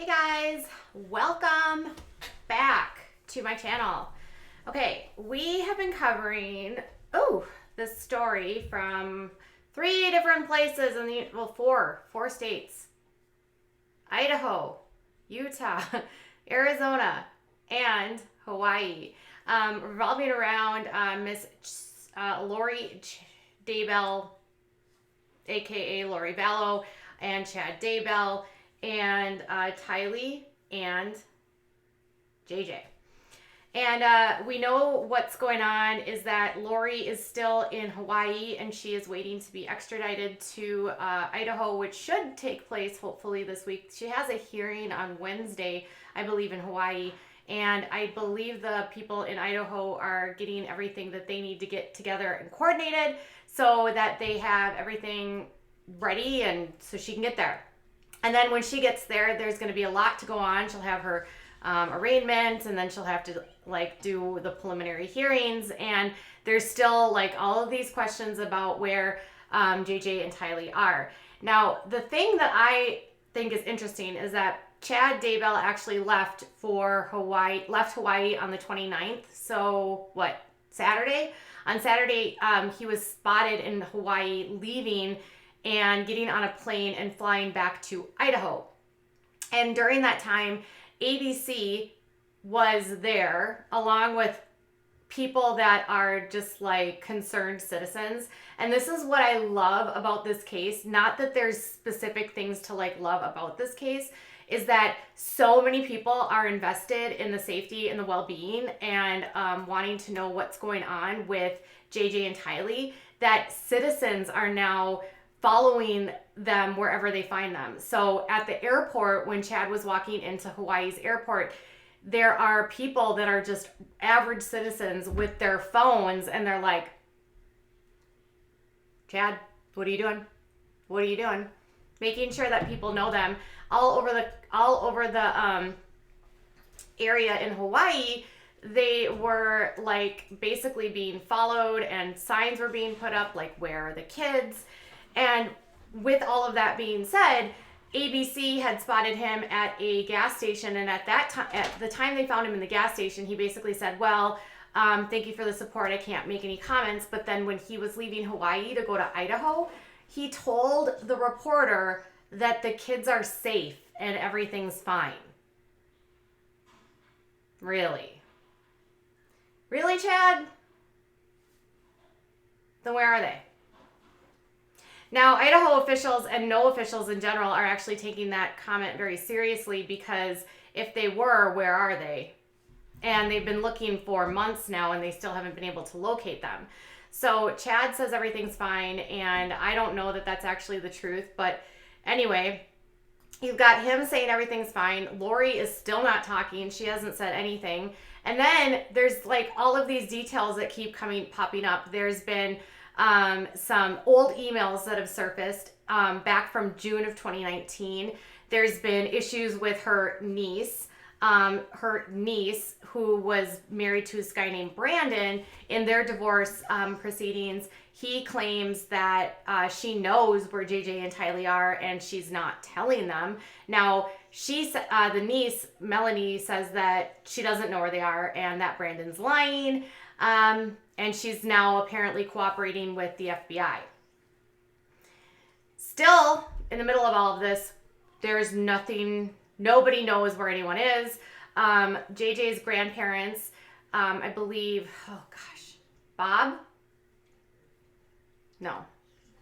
Hey guys, welcome back to my channel. Okay, we have been covering, this story from 3 different places in the, four states. Idaho, Utah, Arizona, and Hawaii. Revolving around Miss Lori Daybell, aka Lori Vallow, and Chad Daybell, and Tylee and JJ. And we know what's going on is that Lori is still in Hawaii and she is waiting to be extradited to Idaho, which should take place hopefully this week. She has a hearing on Wednesday, I believe, in Hawaii. And I believe the people in Idaho are getting everything that they need to get together and coordinated so that they have everything ready and so she can get there. And then when she gets there, there's going to be a lot to go on. She'll have her arraignment, and then she'll have to do the preliminary hearings. And there's still all of these questions about where JJ and Tylee are. Now, the thing that I think is interesting is that Chad Daybell actually left Hawaii on the 29th. So what, Saturday? On Saturday, he was spotted in Hawaii leaving and getting on a plane and flying back to Idaho. And during that time, ABC was there along with people that are just concerned citizens. And this is what I love about this case. Not that there's specific things to love about this case, is that so many people are invested in the safety and the well-being and wanting to know what's going on with JJ and Tylee, that citizens are now following them wherever they find them. So at the airport, when Chad was walking into Hawaii's airport, there are people that are just average citizens with their phones, and they're like, Chad, what are you doing? What are you doing? Making sure that people know them. All over the area in Hawaii, they were basically being followed, and signs were being put up where are the kids? And with all of that being said, ABC had spotted him at a gas station, and at the time they found him in the gas station, he basically said, well, thank you for the support, I can't make any comments. But then when he was leaving Hawaii to go to Idaho, he told the reporter that the kids are safe and everything's fine. Really? Really, Chad? Then where are they? Now, Idaho officials and no officials in general are actually taking that comment very seriously, because if they were, where are they? And they've been looking for months now and they still haven't been able to locate them. So Chad says everything's fine, and I don't know that that's actually the truth. But anyway, you've got him saying everything's fine. Lori is still not talking. She hasn't said anything. And then there's all of these details that keep popping up. There's been some old emails that have surfaced back from June of 2019. There's been issues with her niece who was married to this guy named Brandon. In their divorce proceedings, he claims that she knows where JJ and Tylee are and she's not telling them. Now, the niece, Melanie, says that she doesn't know where they are and that Brandon's lying. And she's now apparently cooperating with the FBI. Still, in the middle of all of this, there's nothing, nobody knows where anyone is. JJ's grandparents, I believe, Bob? No,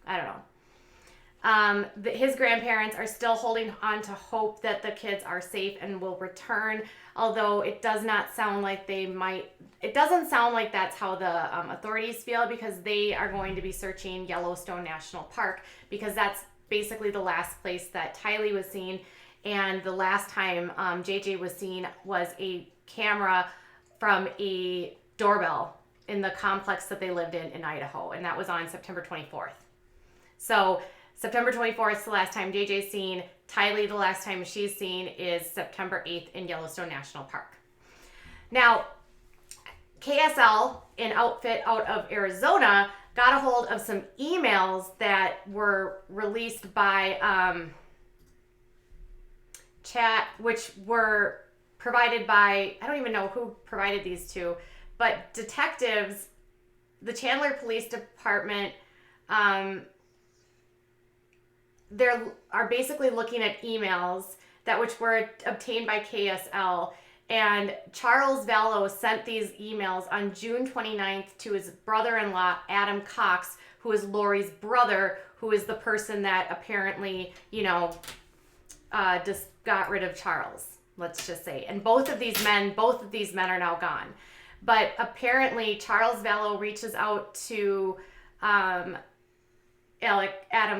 I don't know. His grandparents are still holding on to hope that the kids are safe and will return, although it does not sound like it doesn't sound like that's how the authorities feel, because they are going to be searching Yellowstone National Park, because that's basically the last place that Tylee was seen. And the last time JJ was seen was a camera from a doorbell in the complex that they lived in Idaho, and that was on September 24th. So September 24th is the last time JJ's seen. Tylee, the last time she's seen is September 8th in Yellowstone National Park. Now, KSL, an outfit out of Arizona, got a hold of some emails that were released by chat, which were provided by, I don't even know who provided these two, but detectives, the Chandler Police Department, they are basically looking at emails which were obtained by KSL. And Charles Vallow sent these emails on June 29th to his brother-in-law, Adam Cox, who is Lori's brother, who is the person that apparently, just got rid of Charles, let's just say. And both of these men are now gone. But apparently Charles Vallow reaches out to Adam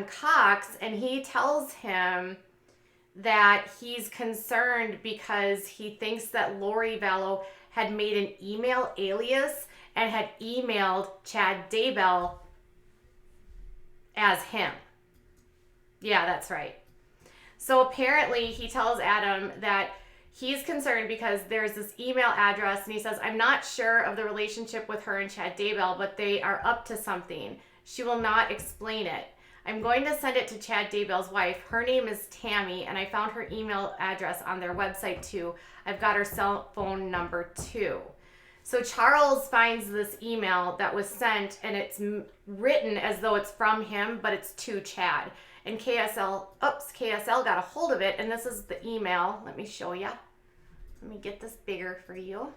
Cox, and he tells him that he's concerned because he thinks that Lori Vallow had made an email alias and had emailed Chad Daybell as him. Yeah, that's right. So apparently he tells Adam that he's concerned because there's this email address, and he says, I'm not sure of the relationship with her and Chad Daybell, but they are up to something. She will not explain it. I'm going to send it to Chad Daybell's wife. Her name is Tammy, and I found her email address on their website too. I've got her cell phone number too. So Charles finds this email that was sent, and it's written as though it's from him, but it's to Chad. And KSL got a hold of it, and this is the email. Let me show you. Let me get this bigger for you.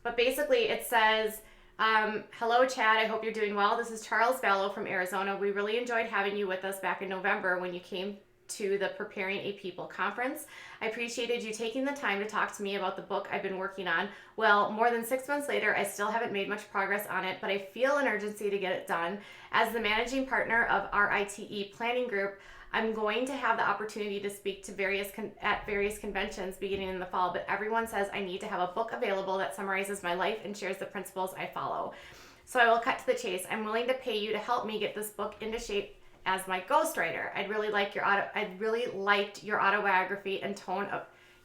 But basically it says, hello, Chad. I hope you're doing well. This is Charles Vallow from Arizona. We really enjoyed having you with us back in November when you came to the Preparing a People conference. I appreciated you taking the time to talk to me about the book I've been working on. Well, more than 6 months later, I still haven't made much progress on it, but I feel an urgency to get it done. As the managing partner of RITE Planning Group, I'm going to have the opportunity to speak to various conventions beginning in the fall, but everyone says I need to have a book available that summarizes my life and shares the principles I follow. So I will cut to the chase. I'm willing to pay you to help me get this book into shape as my ghostwriter. I really liked your autobiography and tone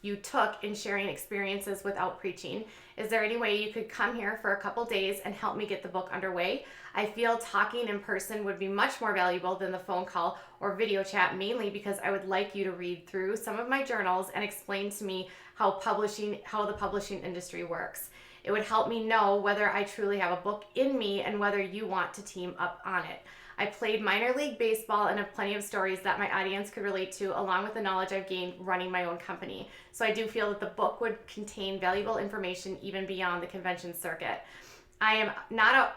you took in sharing experiences without preaching. Is there any way you could come here for a couple days and help me get the book underway? I feel talking in person would be much more valuable than the phone call or video chat, mainly because I would like you to read through some of my journals and explain to me how the publishing industry works. It would help me know whether I truly have a book in me and whether you want to team up on it. I played minor league baseball and have plenty of stories that my audience could relate to, along with the knowledge I've gained running my own company. So I do feel that the book would contain valuable information even beyond the convention circuit. I'm out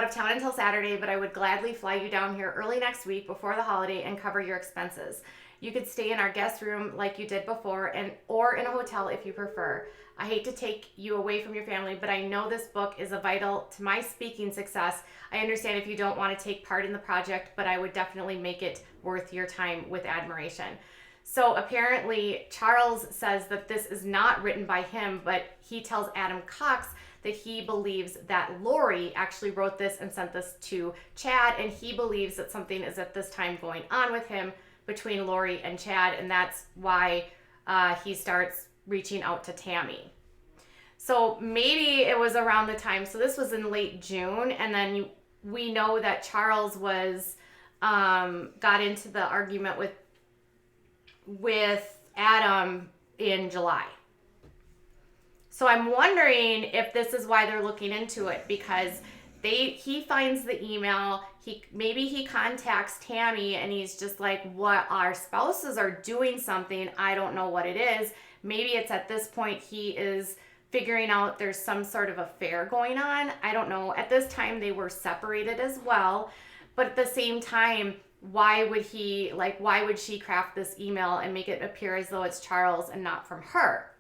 of town until Saturday, but I would gladly fly you down here early next week before the holiday and cover your expenses. You could stay in our guest room like you did before, or in a hotel if you prefer. I hate to take you away from your family, but I know this book is vital to my speaking success. I understand if you don't want to take part in the project, but I would definitely make it worth your time with admiration. So apparently Charles says that this is not written by him, but he tells Adam Cox that he believes that Lori actually wrote this and sent this to Chad, and he believes that something is at this time going on with him between Lori and Chad, and that's why he starts reaching out to Tammy. So maybe it was around the time, so this was in late June, and then we know that Charles was got into the argument with Adam in July. So I'm wondering if this is why they're looking into it, because he finds the email, maybe he contacts Tammy and he's just like, what, our spouses are doing something, I don't know what it is. Maybe it's at this point he is figuring out there's some sort of affair going on. I don't know. At this time they were separated as well, but at the same time, why would she craft this email and make it appear as though it's Charles and not from her,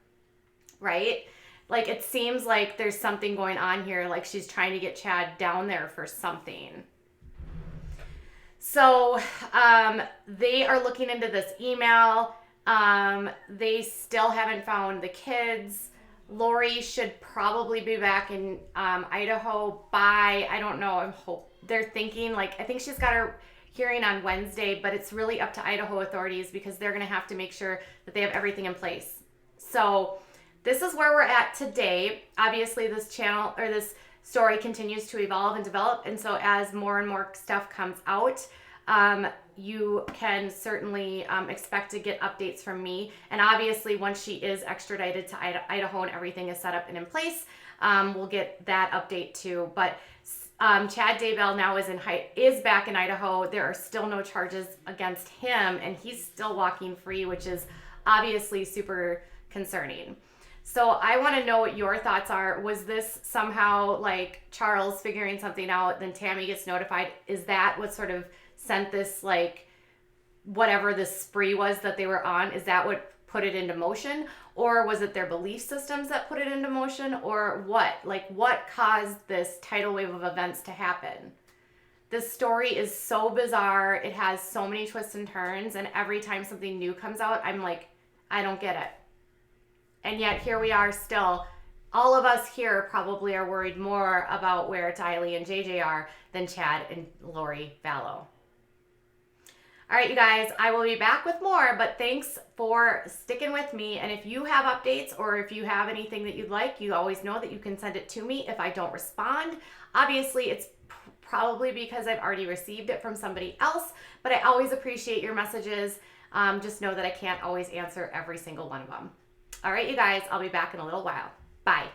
right? Like, it seems like there's something going on here, like she's trying to get Chad down there for something. So they are looking into this email. They still haven't found the kids. Lori should probably be back in Idaho by, I don't know, they're thinking, like, I think she's got her hearing on Wednesday, but it's really up to Idaho authorities because they're going to have to make sure that they have everything in place. So this is where we're at today. Obviously, this channel or this story continues to evolve and develop, and so as more and more stuff comes out, you can certainly expect to get updates from me. And obviously, once she is extradited to Idaho and everything is set up and in place, we'll get that update too. But Chad Daybell now is back in Idaho. There are still no charges against him, and he's still walking free, which is obviously super concerning. So I want to know what your thoughts are. Was this somehow like Charles figuring something out, then Tammy gets notified? Is that what sort of sent this, like, whatever the spree was that they were on, is that what put it into motion? Or was it their belief systems that put it into motion? Or what? Like, what caused this tidal wave of events to happen? This story is so bizarre. It has so many twists and turns, and every time something new comes out, I'm like, I don't get it. And yet here we are still. All of us here probably are worried more about where Tylee and JJ are than Chad and Lori Vallow. All right, you guys, I will be back with more, but thanks for sticking with me. And if you have updates or if you have anything that you'd like, you always know that you can send it to me if I don't respond. Obviously, it's probably because I've already received it from somebody else, but I always appreciate your messages. Just know that I can't always answer every single one of them. All right, you guys, I'll be back in a little while. Bye.